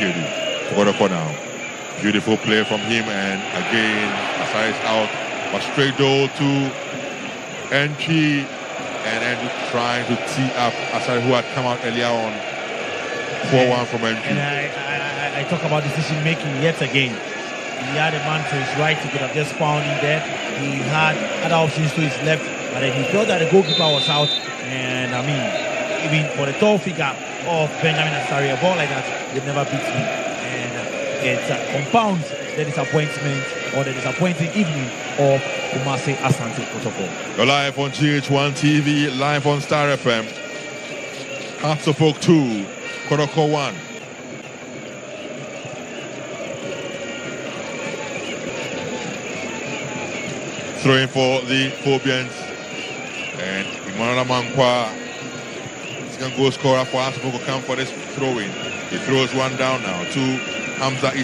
Kedu. Kotoko now. Beautiful play from him, and again, Asai is out. But straight goal to Entry, and Andrew trying to tee up Asai, who had come out earlier on. 4-1 from Entry. And I talk about decision making yet again. He had a man to his right, he could have just found him there. He had other options to his left, but then he felt that the goalkeeper was out. And I mean, even for the tall figure of Benjamin Asari, a ball like that would never beat me. And it compounds the disappointment or the disappointing evening of Kumasi Asante Kotoko. You're live on GH1 TV, live on Star FM. Hearts of Oak 2, Kotoko 1. Throwing for the Phobians, and Emmanuel Mankwa is going to go scorer for Hearts of Oak will come for this throw-in. He throws one down now to Hamza Isa.